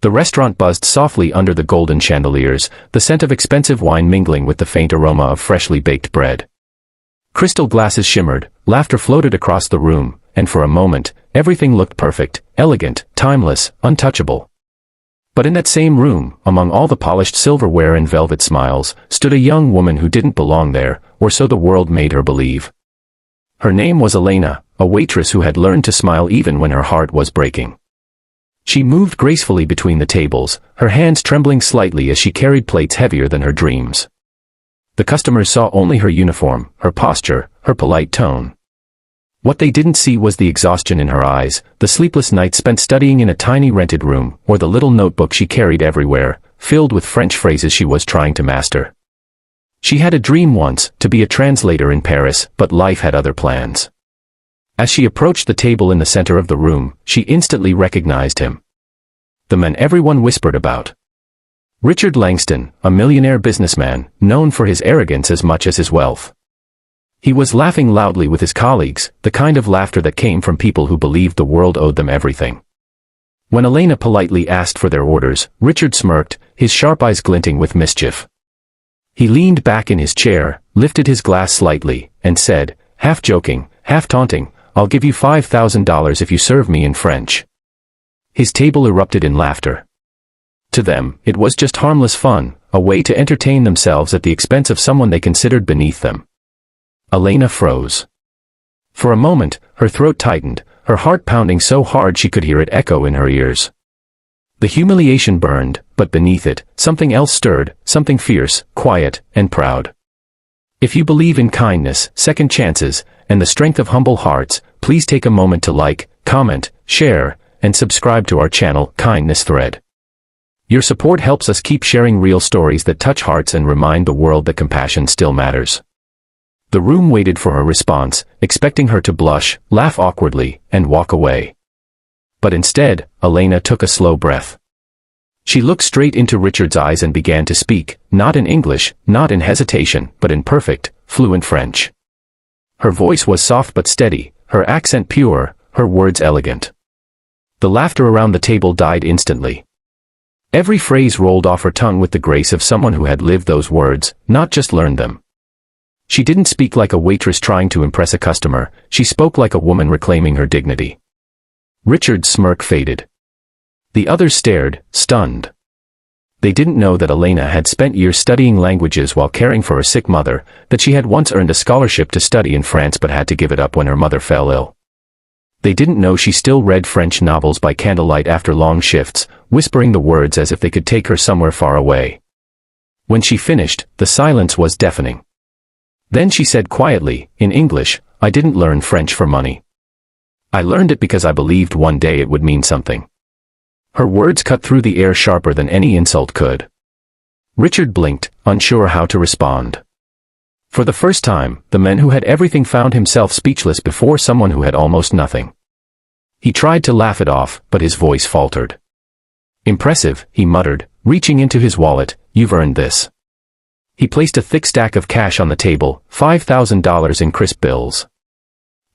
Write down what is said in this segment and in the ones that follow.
The restaurant buzzed softly under the golden chandeliers, the scent of expensive wine mingling with the faint aroma of freshly baked bread. Crystal glasses shimmered, laughter floated across the room, and for a moment, everything looked perfect, elegant, timeless, untouchable. But in that same room, among all the polished silverware and velvet smiles, stood a young woman who didn't belong there, or so the world made her believe. Her name was Elena, a waitress who had learned to smile even when her heart was breaking. She moved gracefully between the tables, her hands trembling slightly as she carried plates heavier than her dreams. The customers saw only her uniform, her posture, her polite tone. What they didn't see was the exhaustion in her eyes, the sleepless nights spent studying in a tiny rented room, or the little notebook she carried everywhere, filled with French phrases she was trying to master. She had a dream once, to be a translator in Paris, but life had other plans. As she approached the table in the center of the room, she instantly recognized him. The man everyone whispered about. Richard Langston, a millionaire businessman, known for his arrogance as much as his wealth. He was laughing loudly with his colleagues, the kind of laughter that came from people who believed the world owed them everything. When Elena politely asked for their orders, Richard smirked, his sharp eyes glinting with mischief. He leaned back in his chair, lifted his glass slightly, and said, half joking, half taunting, "I'll give you $5,000 if you serve me in French." His table erupted in laughter. To them, it was just harmless fun, a way to entertain themselves at the expense of someone they considered beneath them. Elena froze. For a moment, her throat tightened, her heart pounding so hard she could hear it echo in her ears. The humiliation burned, but beneath it, something else stirred, something fierce, quiet, and proud. If you believe in kindness, second chances, and the strength of humble hearts, please take a moment to like, comment, share, and subscribe to our channel, Kindness Thread. Your support helps us keep sharing real stories that touch hearts and remind the world that compassion still matters. The room waited for her response, expecting her to blush, laugh awkwardly, and walk away. But instead, Elena took a slow breath. She looked straight into Richard's eyes and began to speak, not in English, not in hesitation, but in perfect, fluent French. Her voice was soft but steady, her accent pure, her words elegant. The laughter around the table died instantly. Every phrase rolled off her tongue with the grace of someone who had lived those words, not just learned them. She didn't speak like a waitress trying to impress a customer, she spoke like a woman reclaiming her dignity. Richard's smirk faded. The others stared, stunned. They didn't know that Elena had spent years studying languages while caring for a sick mother, that she had once earned a scholarship to study in France but had to give it up when her mother fell ill. They didn't know she still read French novels by candlelight after long shifts, whispering the words as if they could take her somewhere far away. When she finished, the silence was deafening. Then she said quietly, in English, "I didn't learn French for money. I learned it because I believed one day it would mean something." Her words cut through the air sharper than any insult could. Richard blinked, unsure how to respond. For the first time, the man who had everything found himself speechless before someone who had almost nothing. He tried to laugh it off, but his voice faltered. "Impressive," he muttered, reaching into his wallet, "you've earned this." He placed a thick stack of cash on the table, $5,000 in crisp bills.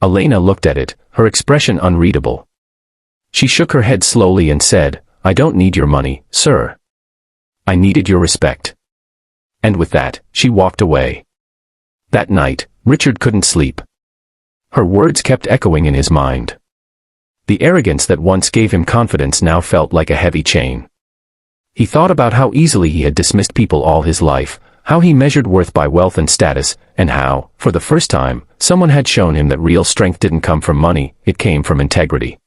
Elena looked at it, her expression unreadable. She shook her head slowly and said, "I don't need your money, sir. I needed your respect." And with that, she walked away. That night, Richard couldn't sleep. Her words kept echoing in his mind. The arrogance that once gave him confidence now felt like a heavy chain. He thought about how easily he had dismissed people all his life, how he measured worth by wealth and status, and how, for the first time, someone had shown him that real strength didn't come from money, it came from integrity.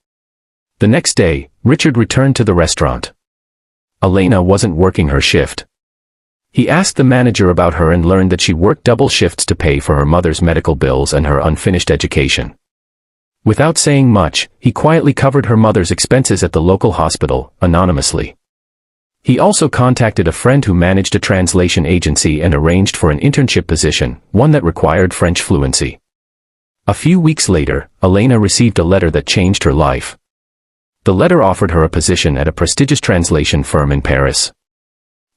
The next day, Richard returned to the restaurant. Elena wasn't working her shift. He asked the manager about her and learned that she worked double shifts to pay for her mother's medical bills and her unfinished education. Without saying much, he quietly covered her mother's expenses at the local hospital, anonymously. He also contacted a friend who managed a translation agency and arranged for an internship position, one that required French fluency. A few weeks later, Elena received a letter that changed her life. The letter offered her a position at a prestigious translation firm in Paris.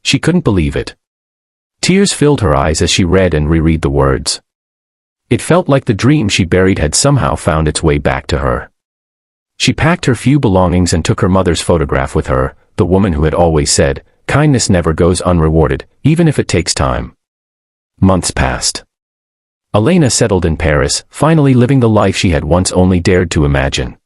She couldn't believe it. Tears filled her eyes as she read and reread the words. It felt like the dream she buried had somehow found its way back to her. She packed her few belongings and took her mother's photograph with her, the woman who had always said, "Kindness never goes unrewarded, even if it takes time." Months passed. Elena settled in Paris, finally living the life she had once only dared to imagine.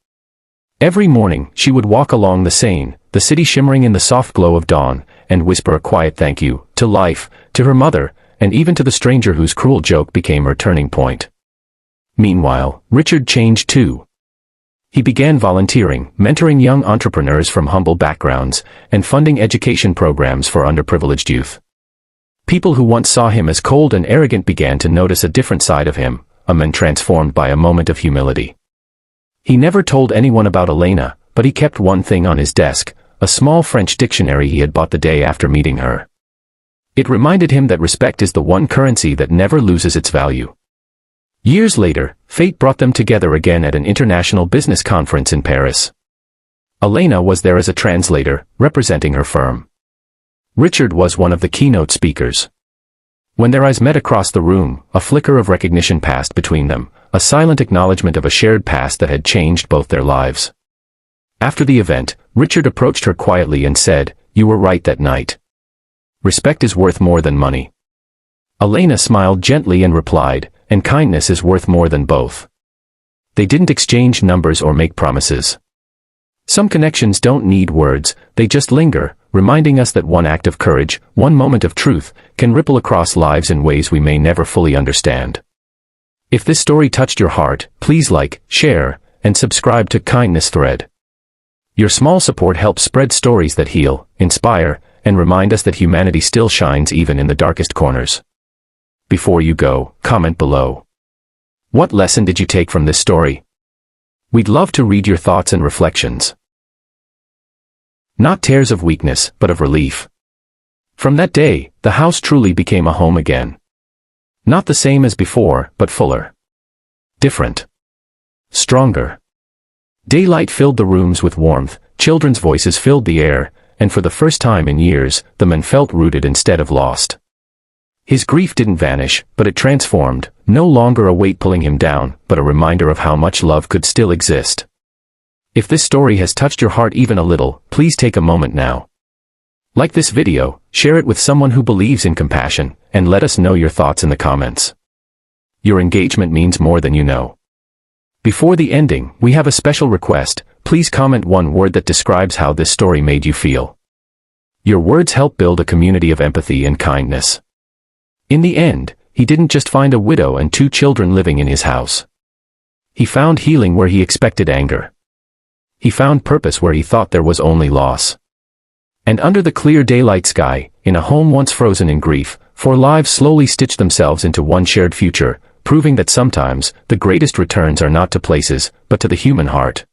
Every morning, she would walk along the Seine, the city shimmering in the soft glow of dawn, and whisper a quiet thank you, to life, to her mother, and even to the stranger whose cruel joke became her turning point. Meanwhile, Richard changed too. He began volunteering, mentoring young entrepreneurs from humble backgrounds, and funding education programs for underprivileged youth. People who once saw him as cold and arrogant began to notice a different side of him, a man transformed by a moment of humility. He never told anyone about Elena, but he kept one thing on his desk, a small French dictionary he had bought the day after meeting her. It reminded him that respect is the one currency that never loses its value. Years later, fate brought them together again at an international business conference in Paris. Elena was there as a translator, representing her firm. Richard was one of the keynote speakers. When their eyes met across the room, a flicker of recognition passed between them, a silent acknowledgement of a shared past that had changed both their lives. After the event, Richard approached her quietly and said, "You were right that night. Respect is worth more than money." Elena smiled gently and replied, "And kindness is worth more than both." They didn't exchange numbers or make promises. Some connections don't need words, they just linger, reminding us that one act of courage, one moment of truth, can ripple across lives in ways we may never fully understand. If this story touched your heart, please like, share, and subscribe to Kindness Thread. Your small support helps spread stories that heal, inspire, and remind us that humanity still shines even in the darkest corners. Before you go, comment below. What lesson did you take from this story? We'd love to read your thoughts and reflections. Not tears of weakness, but of relief. From that day, the house truly became a home again. Not the same as before, but fuller. Different. Stronger. Daylight filled the rooms with warmth, children's voices filled the air, and for the first time in years, the man felt rooted instead of lost. His grief didn't vanish, but it transformed, no longer a weight pulling him down, but a reminder of how much love could still exist. If this story has touched your heart even a little, please take a moment now. Like this video, share it with someone who believes in compassion, and let us know your thoughts in the comments. Your engagement means more than you know. Before the ending, we have a special request. Please comment one word that describes how this story made you feel. Your words help build a community of empathy and kindness. In the end, he didn't just find a widow and 2 children living in his house. He found healing where he expected anger. He found purpose where he thought there was only loss. And under the clear daylight sky, in a home once frozen in grief, 4 lives slowly stitched themselves into one shared future, proving that sometimes, the greatest returns are not to places, but to the human heart.